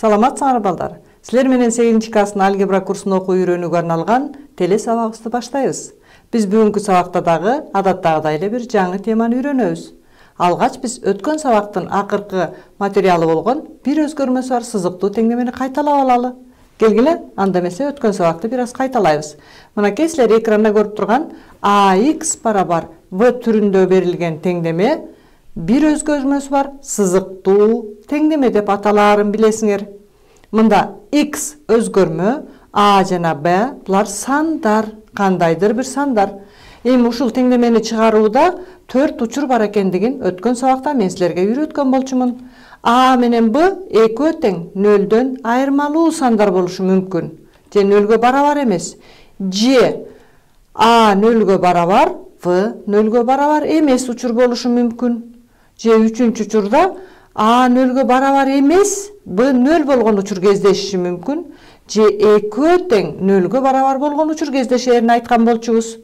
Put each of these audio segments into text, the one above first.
Саламатсыңар балдар. Силер менен 8 класстын алгебра курсун окуу үйрөнүүгө арналган теле сабагыбызды баштайбыз. Биз бүгүнкү сабакта дагы адаттагыдай эле бир жаңы теманы үйрөнөбүз. Алгач биз өткөн сабактын акыркы материалы болгон бир өзгөрмөсү бар сызыктуу теңдемени кайталап алалы. Келгиле, анда эмесе өткөн сабакты бир аз кайталайбыз. Мынакей силер экранда көрүп турган AX барабар V түрүндө берилген теңдеме бир өзгөрмөсү бар сызыктуу теңдеме деп аталаарын билесиңер. Мында X өзгөрмө, A жана B булар сандар, кандайдыр бир сандар. Эми ушул теңдемени чыгарууда 4 учур бар экендигин өткөн сабакта мен силерге үйрөткөн болчумун. A менен B экөө тең нөлдөн айырмалуу сандар болушу мүмкүн. Же нөлгө барабар эмес. Же A нөлгө барабар, V нөлгө барабар эмес учур болушу мүмкүн. Же үчүнчү учурда A нөлгө барабар эмес, B нөл болгон учур кездешиши мүмкүн. Же экөө тең нөлгө барабар болгон учур кездешерин айткан болчубуз.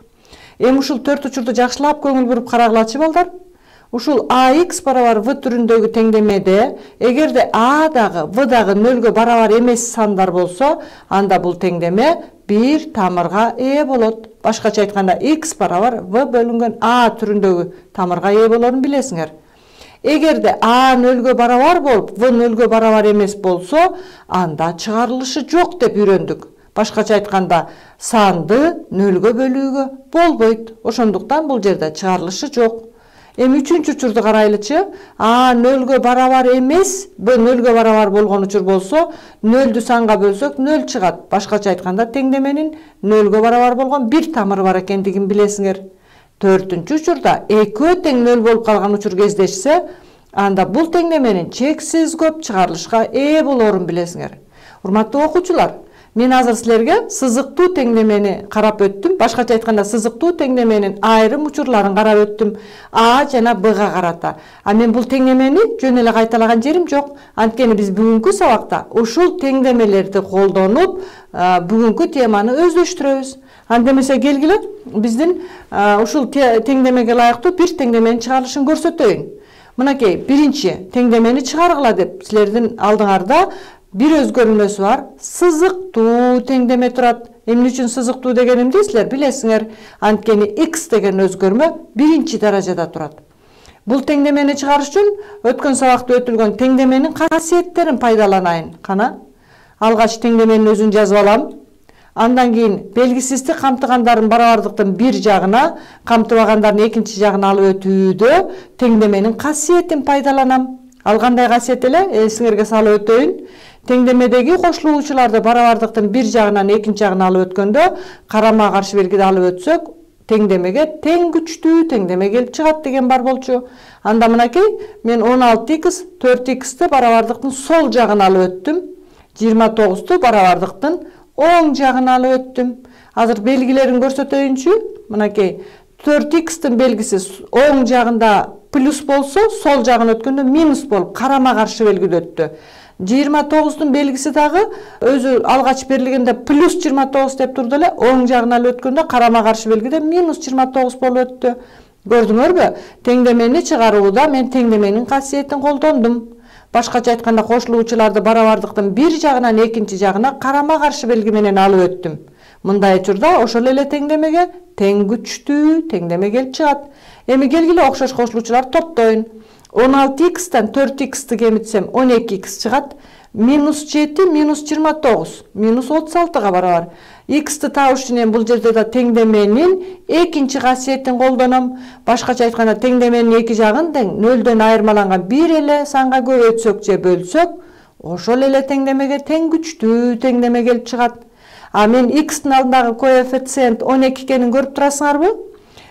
Эми ушул 4 учурду жакшылап көңүл буруп карагылачы балдар. Ушул AX барабар V түрүндөгү теңдемеде, эгерде A дагы V дагы нөлгө барабар эмес сандар болсо, анда бул теңдеме бир тамырга ээ болот. Башкача айтканда X барабар V бөлүнгөн A түрүндөгү тамырга ээ болорун билесиңер. Эгерде A нөлгө барабар болуп, V нөлгө барабар эмес болсо, анда чыгарылышы жок деп үйрөндүк. Башкача айтканда, санды нөлгө бөлүүгө болбойт. Ошондуктан бул жерде чыгарылышы жок. Эми үчүнчү учурду карайлычы. A нөлгө барабар эмес, B нөлгө барабар болгон учур болсо, нөлдү санга бөлсөк, нөл чыгат. Башкача айтканда, теңдеменин нөлгө барабар болгон бир тамыры бар экендигин билесиңер. Төртүнчү учурда экөө тең нөл болуп калган учур кездешсе, анда бул теңдеменин чексиз көп чыгарылышка ээ болорун билесиңер. Урматтуу окуучулар, мен азыр силерге сызыктуу теңдемени карап өттүм. Башкача айтканда, сызыктуу теңдеменин айрым учурларын карап өттүм. A жана B-га карата. А мен бул теңдемени жөн эле кайталаган жерим жок. Анткени биз бүгүнкү сабакта ушул теңдемелерди колдонуп, бүгүнкү теманы өздөштүрөбүз. Анда эмесе келгиле, биздин ушул теңдемеге ылайыктуу бир теңдеменин чыгарылышын көрсөтөйүн. Мынакей, биринчи теңдемени чыгаргыла деп силердин алдыңарда бир өзгөрмөсү бар сызыктуу теңдеме турат. Эмне үчүн сызыктуу дегенимди силер билесиңер. Анткени X деген өзгөрмө биринчи даражада турат. Бул теңдемени чыгарыш үчүн өткөн сабакта өтүлгөн теңдеменин касиеттерин пайдаланайын. Кана? Алгач теңдеменин өзүн жазып алам. Андан кийин белгисиздик камтыгандардын барабардыктын бир жагына, камтыбагандардын экинчи жагына алып өтүүдө теңдеменин касиетин пайдаланам. Ал кандай касиет эле? Эсиңерге салып өтөйүн. Теңдемедеги кошулуучуларды барабардыктын бир жагынан экинчи жагына алып өткөндө, карама каршы белгиде алып өтсөк, теңдемеге тең күчтүү теңдеме келип чыгат деген бар болчу. Анда мынакей, мен 16x 4x'ти барабардыктын сол жагына алып өттүм. 29'ту барабардыктын оң жагына алып өттүм. Азыр белгилерин көрсөтөйүнчү. Мынакей 4x'тин белгиси оң жагында плюс болсо, сол жагын өткөндө минус болуп, карама каршы белгиде өттү. 29'тун белгиси дагы өзү алгач берилгенде плюс 29 деп турду эле, оң жагына алып өткөндө карама каршы белгиде минус 29 болуп өттү. Көрдүңөрбү? Теңдемени чыгарууда мен теңдеменин касиетин колдондум. Башкача айтканда, кошулуучуларды барабардыктын бир жагынан экинчи жагына карама каршы белги менен алып өттүм. Мындай учурда ошол эле теңдемеге тең күчтүү теңдеме келип чыгат. Эми келгиле окшош кошулуучуларды топтоюн. 16x'тен 4x'ти кемитсем 12x чыгат. Минус 7, минус 29, минус 36-га барабар. X'ти табыш үчүн бул жерде да теңдеменин экинчи касиетин колдоном. Башкача айтканда, теңдеменин эки жагын тең нөлдөн айырмаланган бир эле санга көбөйтсөк же бөлсөк, ошол эле теңдемеге тең күчтүү теңдеме келип чыгат. А мен X'тин алдындагы коэффициент 12 экенин көрүп турасыңарбы?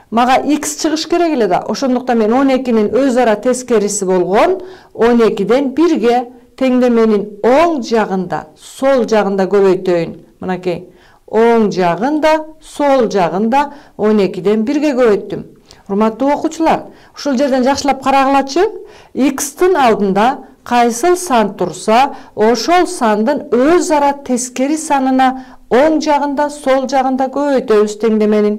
Мага X чыгыш керек эле да. Ошондуктан мен 12'нин өз ара тескериси болгон 12ден 1ге теңдеменин оң жагында, сол жагында көбөйтөйүн. Мынакей, оң жагында, сол жагында 12ден 1ге көбөйттүм. Урматтуу окуучулар, ушул жерден жакшылап карагылачы. X'тин алдында кайсыл сан турса, ошол сандын өз ара тескери санына оң жагында, сол жагында көбөйтөбүз теңдеменин.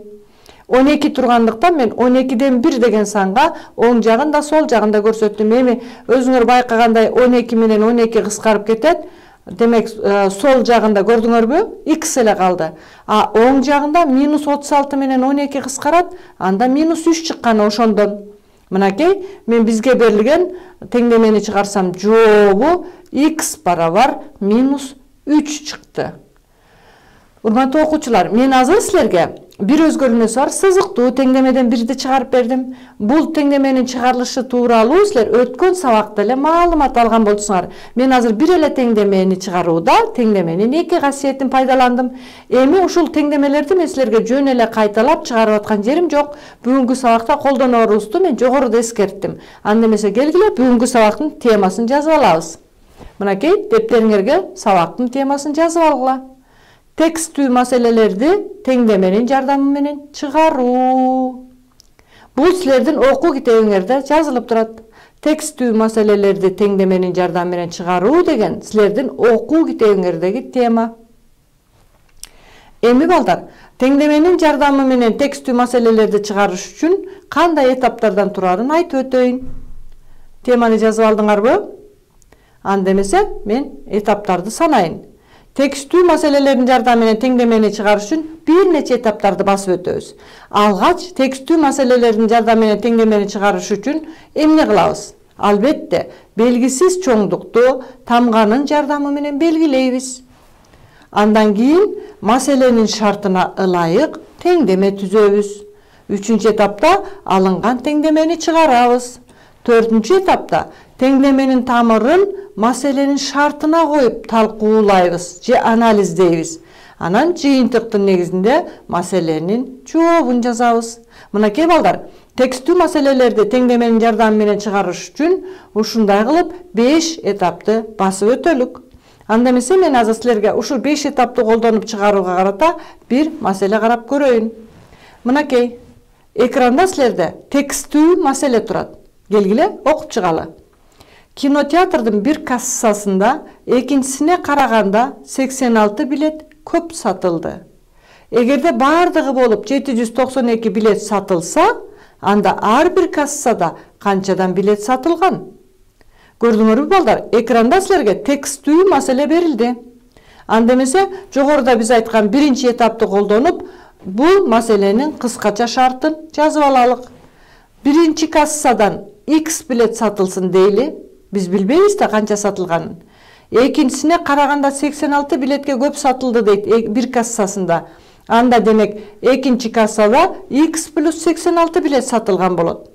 12 тургандыктан мен 12ден 1 деген санга оң жагында, сол жагында көрсөттүм. Эми өзүңөр байкагандай 12 менен 12 кыскарып кетет. Demek sol жагында көрдүңөрбү? X эле калды. Оң жагында -36 менен 12 кыскарат, анда -3 чыккан ошондон. Мынакей, мен бизге берилген теңдемени чыгарсам, жообу X барабар -3 чыкты. Урматтуу окуучулар, мен азыр силерге бир өзгөрмөсү бар сызыктуу теңдемеден бирди чыгарып бердим. Бул теңдеменин чыгарылышы тууралуу силер өткөн сабакта эле маалымат алган болчусуңар. Мен азыр бир эле теңдемени чыгарууда теңдеменин эки касиетин пайдаландым. Эми ушул теңдемелерди мен силерге жөн эле кайталап чыгарып аткан жерим жок. Бүгүнкү сабакта колдонорубузду мен жогоруда эскерттим. Анда эмесе келгиле бүгүнкү сабактын темасын жазып алабыз. Мынакей, дептериңерге сабактын темасын жазып алгыла. Текстүү маселелерди теңдеменин жардамы менен чыгаруу. Бул силердин окуу китебиңерде жазылып турат. Текстүү маселелерди теңдеменин жардамы менен чыгаруу деген силердин окуу китебиңердеги тема. Эми балдар, теңдеменин жардамы менен текстүү маселелерди чыгарыш үчүн кандай этаптардан турарын айтып өтөйүн. Теманы жазып алдыңарбы? Анда эмесе мен этаптарды санайын. Текстүү маселелердин жардамы менен теңдемени чыгарыш үчүн бир нече этаптарды басып өтөбүз. Алгач текстүү маселелердин жардамы менен теңдемени чыгарыш үчүн эмне кылабыз? Албетте, белгисиз чоңдукту тамганын жардамы менен белгилейбиз. Андан кийин маселенин шартына ылайык теңдеме түзөбүз. Үчүнчү этапта алынган теңдемени чыгарабыз. Төртүнчү этапта теңдеменин тамырын маселенин шартына коюп талкуулайбыз же анализдейбиз. Анан жыйынтыктын негизинде маселенин жообун жазабыз. Мынакей балдар, текстүү маселелерди теңдеменин жардамы менен чыгарыш үчүн ушундай кылып 5 этапты басып өтөлүк. Анда эмесе мен азыр силерге ушул 5 этапты колдонуп чыгарууга карата бир маселе карап көрөйүн. Мынакей, экранда силерде текстүү маселе турат. Келгиле, окуп чыгалы. Кинотеатрдын бир кассасында экинчисине караганда 86 билет көп сатылды. Эгерде бардыгы болуп 792 билет сатылса, анда ар бир кассада канчадан билет сатылган? Көрдүңөрбү балдар, экранда силерге текстүү маселе берилди. Анда эмесе жогоруда биз айткан биринчи этапты колдонуп, бул маселенин кыскача шартын жазып алалык. Биринчи кассадан X билет сатылсын дейли. Биз билбейбиз да канча сатылганын. Экинчисине караганда 86 билетке көп сатылды дейт бир кассасында. Анда демек экинчи кассада X плюс 86 билет сатылган болот.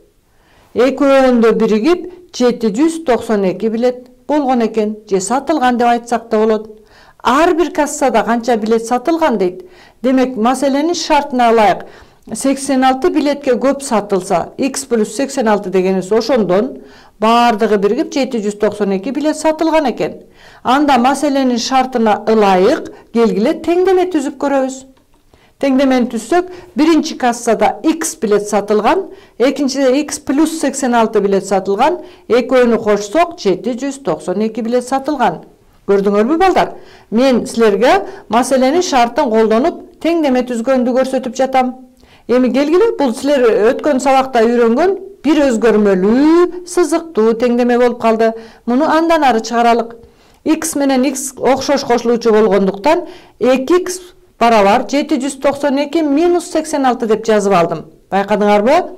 Экөөндө биригип 792 билет болгон экен, же сатылган деп айтсак да болот. Ар бир кассада канча билет сатылган дейт. Демек маселенин шартына ылайык 86 билетке көп сатылса, X плюс 86 дегенибиз ошондон бардыгы биригип 792 билет сатылган экен. Анда маселенин шартына ылайык келгиле теңдеме түзүп көрөбүз. Теңдемени түзсөк, биринчи кассада X билет сатылган, экинчиде X плюс 86 билет сатылган, экөөнү кошсок 792 билет сатылган. Көрдүңөрбү балдар? Мен силерге маселенин шартын колдонуп теңдеме түзгөндү көрсөтүп жатам. Эми келгиле, бул силер өткөн сабакта үйрөнгөн бир өзгөрмөлүү сызыктуу теңдеме болуп калды. Муну андан ары чыгаралык. X менен X окшош кошулуучу болгондуктан 2x барабар 792 минус 86 деп жазып алдым. Байкадыңарбы?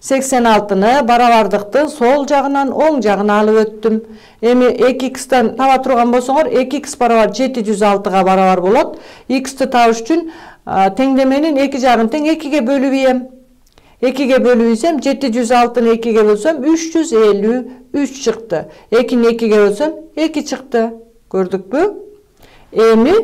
86-ны барабардыктын сол жагынан оң жагына алып өттүм. Эми 2x-тен таба турган болсоңор, 2x барабар 706-га барабар болот. X-ти табыш үчүн теңдеменин эки жагын тең 2-ге бөлүп ийем. 2-ге бөлүп ийсем, 706-ны 2-ге бөлсөм 353 чыкты. 2-ни 2-ге бөлсөм 2 чыкты. Көрдүкпү? Эми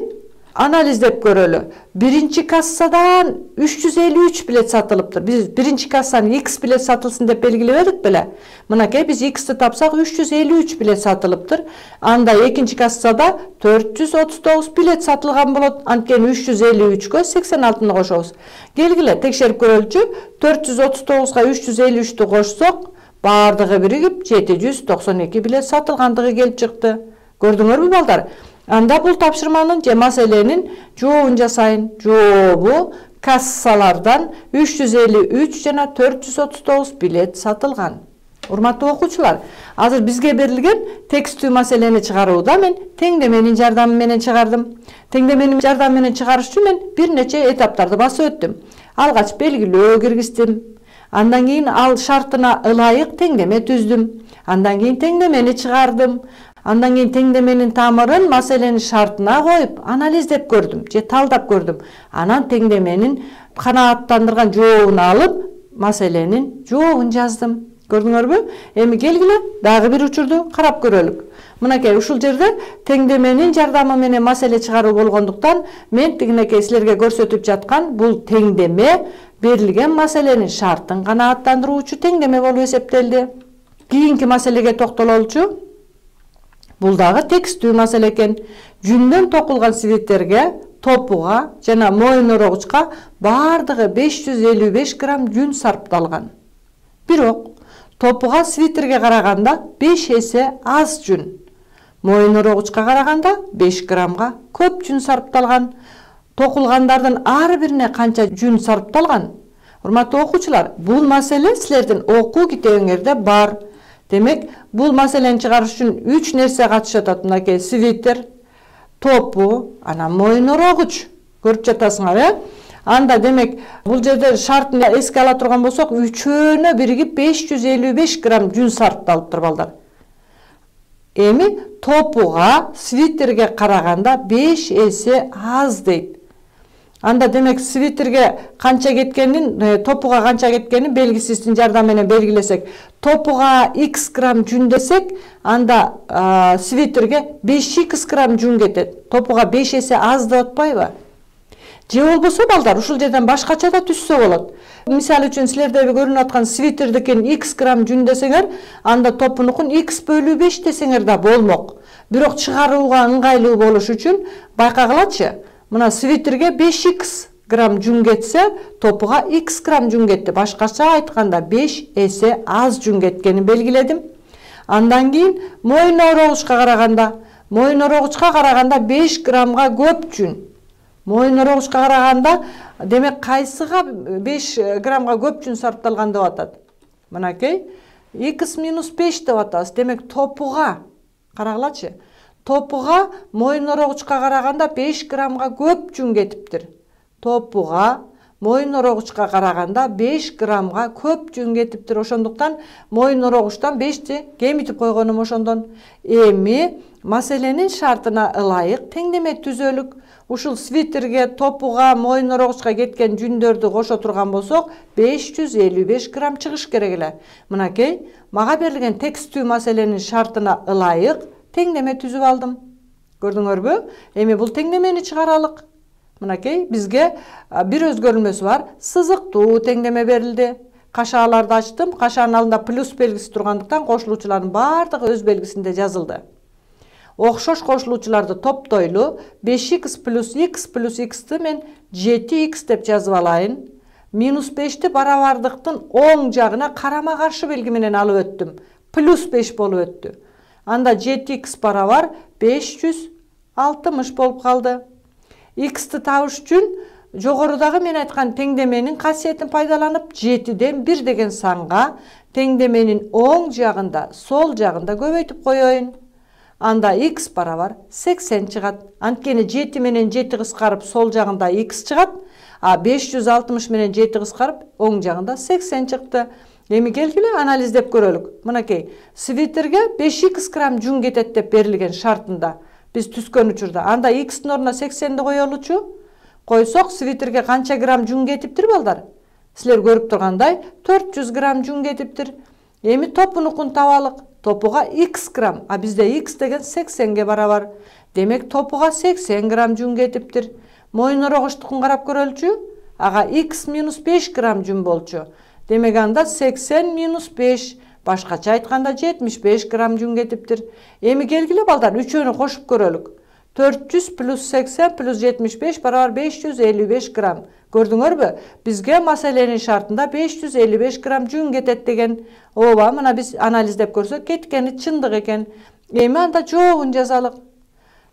анализдеп көрөлү. Биринчи кассадан 353 билет сатылыптыр. Биз биринчи кассаны X билет сатылсын деп белгилебедик беле? Мынакей биз X'ти тапсак 353 билет сатылыптыр. Анда экинчи кассада 439 билет сатылган болот. Анткени 353кө 86-ны кошобуз. Келгиле текшерип көрөлүчү. 439га 353-тү кошсок, бардыгы биригип 792 билет сатылгандыгы келип чыкты. Көрдүңөрбү балдар? Анда бул тапшырманын же маселенин жообун жасайын. Жообу кассалардан 353 жана 439 билет сатылган. Урматтуу окуучулар, азыр бизге берилген текстүү маселени чыгарууда мен теңдеменин жардамы менен чыгардым. Теңдеменин жардамы менен чыгарыш үчүн мен бир нече этаптарды басып өттүм. Алгач белгилөө киргиздим. Андан кийин ал шартына ылайык теңдеме түздүм. Андан кийин теңдемени чыгардым. Андан кийин теңдеменин тамырын маселенин шартына коюп, анализдеп көрдүм же талдап көрдүм. Анан теңдеменин канааттандырган жообун алып, маселенин жообун жаздым. Көрдүңөрбү? Эми келгиле дагы бир учурду карап көрөлүк. Мынакей ушул жерде теңдеменин жардамы менен маселе чыгаруу болгондуктан мен тигинекей силерге көрсөтүп жаткан бул теңдеме берилген маселенин шартын канааттандыруучу теңдеме болуп эсептелди. Кийинки маселеге токтололучу. Бул дагы текстүү маселе экен. Жүндөн токулган свитерге, топуга жана моюн орогучка бардыгы 555 грамм жүн сарпталган. Бирок топуга свитерге караганда 5 эсе аз жүн. Моюн орогучка караганда 5 граммга көп жүн сарпталган. Токулгандардын ар бирине канча жүн сарпталган? Урматтуу окуучулар, бул маселе силердин окуу китебиңерде бар. Демек, бул маселени чыгарыш үчүн 3 нерсе катышып атат. Мынакей свитер, топу, анан моюн орогуч. Көрүп жатасыңар, Анда демек, бул жерде шартын эске ала турган болсок, үчөөнө биригип 555 грамм жүн сарпталыптыр балдар. Эми топуга, свитерге караганда 5 эсе аз дейт. Анда демек свитерге канча кеткенин, топуга канча кеткенин белгисиздин жардамы менен белгилесек, топуга x грамм жүн десек, анда свитерге 5x грамм жүн кетет. Топуга 5 эсе аз деп атпайбы? Же болбосо балдар, ушул жерден башкача да түссө болот. Мисалы үчүн силерде көрүнүп аткан свитердикин x грамм жүн десеңер, анда топунукун x бөлү 5 десеңер да болмок. Бирок чыгарууга ыңгайлуу болуш үчүн байкагылачы. Мына свитерге 5x грамм жүн кетсе, топуга x грамм жүн кетти. Башкача айтканда 5 эсе аз жүн кеткенин белгиледим. Андан кийин моюн орогучка караганда 5 граммга көп жүн. Моюн орогучка караганда, демек кайсыга 5 граммга көп жүн сарпталган деп атат. Мынакей x-5 деп атабыз. Демек топуга карагылачы. Топуга моюн орогучка караганда 5 граммга көп жүн кетиптир. Топуга моюн орогучка караганда 5 граммга көп жүн кетиптир. Ошондуктан моюн орогучтан 5ти кемитип койгонум ошондон. Эми маселенин шартына ылайык теңдеме түзөлүк. Ушул свитерге, топуга, моюн орогучка кеткен жүндөрдү кошо турган болсок, 555 грамм чыгыш керек эле. Мынакей, мага берилген текстүү маселенин шартына ылайык теңдеме түзүп алдым. Көрдүңөрбү? Эми бул теңдемени чыгаралык. Мынакей, бизге бир өзгөрүлмөсү бар. Сызыктуу теңдеме берилди. Кашааларды ачтым. Кашанын алдында плюс белгиси тургандыктан кошулуучулардын бардыгы өз белгисинде жазылды. Окшош кошулуучуларды топтойлу. 5x плюс x'ти мен 7x деп жазып алайын. Минус 5'ти барабардыктын оң жагына карама каршы белги менен алып өттүм. Плюс 5 болуп өттү. Анда 7x барабар 560 болуп калды. X'ти табыш үчүн жогорудагы мен айткан теңдеменин касиетин пайдаланып 7ден 1 деген санга теңдеменин оң жагында, сол жагында көбөйтүп коеюн. Анда x барабар 80 чыгат. Анткени 7 менен 7 кыскарып сол жагында x чыгат, а 560 менен 7 кыскарып оң жагында 80 чыкты. Эми келгиле анализдеп көрөлүк. Мынакей, свитерге 5x грамм жүн кетет деп берилген шартында биз түзгөн учурда анда x'тин ордуна 80'ди коелучу. Койсок свитерге канча грамм жүн кетиптир балдар? Силер көрүп тургандай 400 грамм жүн кетиптир. Эми топунукун табалык. Топуга x грамм, а бизде x деген 80ге барабар. Демек топуга 80 грамм жүн кетиптир. Моюн орогучтукун карап көрөлчү. Ага x минус 5 грамм жүн болчу. Демек анда 80 минус 5, башкача айтканда 75 грамм жүн кетиптир. Эми келгиле балдар, үчөөнү кошуп көрөлүк. 400 плюс 80 плюс 75 барабар 555 грамм. Көрдүңөрбү? Бизге маселенин шартында 555 грамм жүн кетет деген. Ооба, мына биз анализдеп көрсөк кеткени чындык экен. Эми анда жообун жазалык.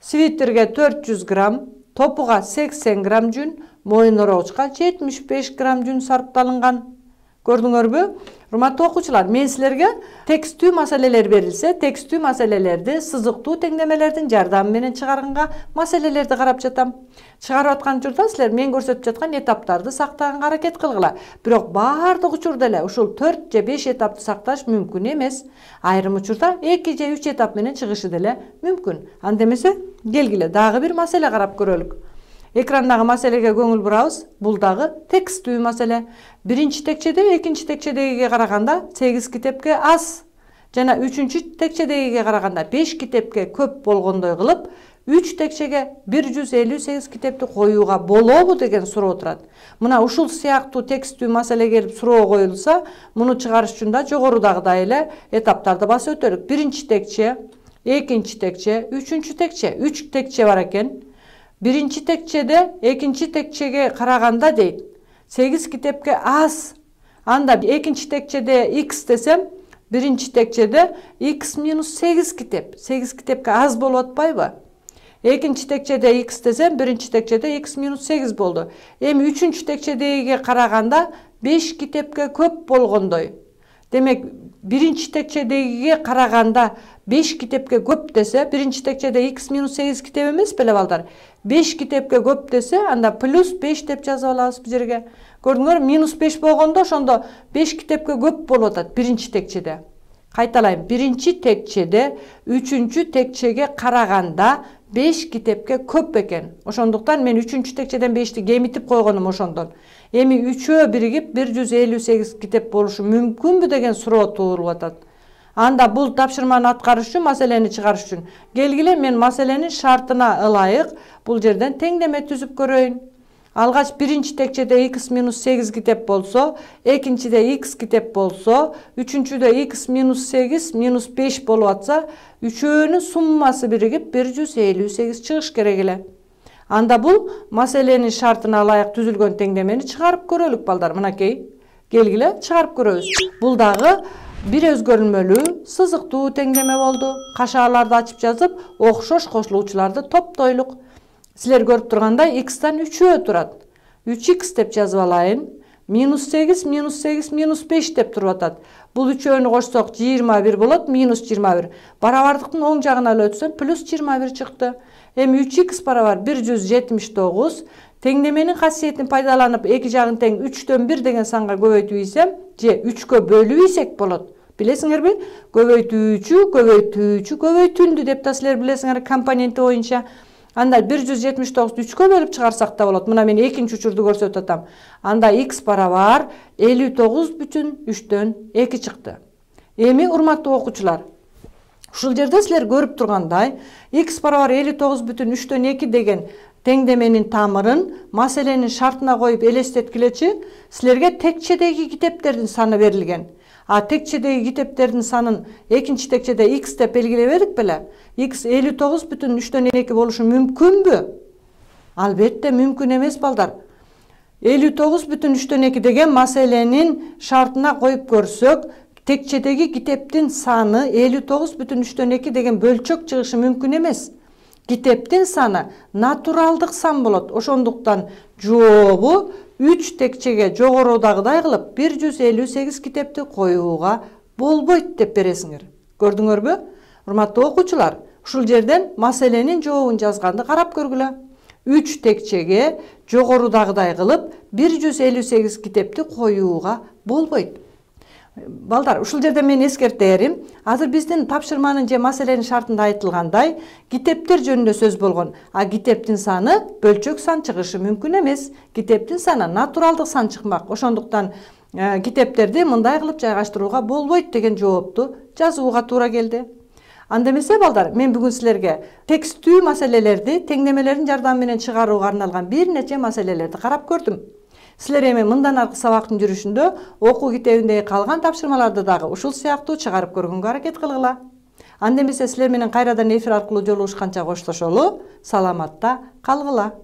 Свитерге 400 грамм, топуга 80 грамм жүн, моюн орогучка 75 грамм жүн сарпталынган. Көрдүңөрбү? Урматтуу окуучулар, мен силерге текстүү маселелер берилсе, текстүү маселелерди сызыктуу теңдемелердин жардамы менен чыгарганга маселелерди карап жатам. Чыгарып аткан учурда силер мен көрсөтүп жаткан этаптарды сактаганга аракет кылгыла. Бирок баардык учурда эле ушул 4 же 5 этапты сакташ мүмкүн эмес. Айрым учурда 2 же 3 этап менен чыгышы деле мүмкүн. Анда эмесе, келгиле дагы бир маселе карап көрөлүк. Экрандагы маселеге көңүл бурабыз. Бул дагы текстүү маселе. Биринчи текчеде экинчи текчедегиге караганда 8 китепке аз жана үчүнчү текчедегиге караганда 5 китепке көп болгондой кылып, 3 текчеге 158 китепти коюуга болобу деген суроо турат. Мына ушул сыяктуу текстүү маселе келип суроо коюлса, муну чыгарыш үчүн да жогорудагыдай эле этаптарды басып өтөлүк. Биринчи текче, экинчи текче, үчүнчү текче, 3 текче бар экен. Биринчи текчеде экинчи текчеге караганда дейт 8 китепке аз. Анда экинчи текчеде x десем, биринчи текчеде x минус 8 китеп. 8 китепке аз болуп атпайбы? Экинчи текчеде x десем, биринчи текчеде x минус 8 болду. Эми үчүнчү текчедегиге караганда 5 китепке көп болгондой. Демек, биринчи текчедегиге караганда 5 китепке көп десе, биринчи текчеде x минус 8 китеп эмес беле балдар? 5 китепке көп десе, анда плюс 5 деп жазып алабыз бу жерге. Көрдүңөр, минус 5 болгондо ошондо 5 китепке көп болуп атат биринчи текчеде. Кайталайм, биринчи текчеде үчүнчү текчеге караганда 5 китепке көп экен. Ошондуктан мен үчүнчү текчеден 5ти кемитип койгонум ошондон. Эми үчөө биригип 158 китеп болушу мүмкүнбү деген суроо туулуп атат. Анда бул тапшырманы аткарыш үчүн, маселени чыгарыш үчүн келгиле мен маселенин шартына ылайык бул жерден теңдеме түзүп көрөйүн. Алгач биринчи текчеде x минус 8 китеп болсо, экинчиде x китеп болсо, үчүнчүдө x минус 8 минус 5 болуп атса, үчөөнүн суммасы биригип 158 чыгыш керек эле. Анда бул маселенин шартына ылайык түзүлгөн теңдемени чыгарып көрөлүк балдар. Мынакей, келгиле чыгарып көрөбүз. Бул дагы бир өзгөрүлмөлүү сызыктуу теңдеме болду. Кашааларды ачып жазып, окшош кошулуучуларды топтойлук. Силер көрүп тургандай x-тан 3 турат. 3x деп жазып алайын. Минус 8, минус 8, минус 5 деп туруп атат. Бул үчөөнү кошсок 21 болот, минус 21. Барабардыктын оң жагына эле өтсөм, плюс 21 чыкты. Эми 3x барабар 179. Теңдеменин касиетин пайдаланып, эки жагын тең 3-төн 1 деген санга көбөйтүп ийсем, же 3кө бөлүп ийсек болот. Билесиңерби? Көбөйтүүчү, көбөйтүүчү, көбөйтүндү деп та силер билесиңер компоненти боюнча. Анда 179 3кө бөлүп чыгарсак да болот. Мына мен экинчи учурду көрсөтүп атам. Анда x барабар 59,3-төн 2 чыкты. Эми урматтуу окуучулар, ушул жерде силер көрүп тургандай, x барабар 59,3-төн 2 деген теңдеменин тамырын маселенин шартына коюп элестеткилечи, силерге текчедеги китептердин саны берилген. А текчедеги китептердин санын экинчи текчеде x деп белгилебедик беле? X 59,3-төн 2 болушу мүмкүнбү? Албетте мүмкүн эмес балдар. 59,3-төн 2 деген маселенин шартына коюп көрсөк, текчедеги китептин саны 59,3-төн 2 деген бөлчөк чыгышы мүмкүн эмес. Китептин саны натуралдык сан болот. Ошондуктан жообу 3 текчеге жогорудагыдай кылып 158 китепти коюуга болбойт деп бересиңер. Көрдүңөрбү? Урматтуу окуучулар, ушул жерден маселенин жообун жазганды карап көргүлө. 3 текчеге жогорудагыдай кылып 158 китепти коюуга болбойт. Балдар, ушул жерде мен эскертерим. Азыр биздин тапшырманын же маселенин шартында айтылгандай, китептер жөнүндө сөз болгон. А китептин саны бөлчөк сан чыгышы мүмкүн эмес. Китептин саны натуралдык сан чыкмак. Ошондуктан китептерди мындай кылып жайгаштырууга болбойт деген жоопту жазууга туура келди. Анда эмесе балдар, мен бүгүн силерге текстүү маселелерди теңдемелердин жардамы менен чыгарууга арналган бир нече маселелерди карап көрдүм. Силер эми мындан аркы сабактын жүрүшүндө окуу китебиндеги калган тапшырмаларды дагы ушул сыяктуу чыгарып көргөнгө аракет кылгыла. Анда эмесе силер менен кайрадан эфир аркылуу жолугушканча коштошолу, саламатта калгыла.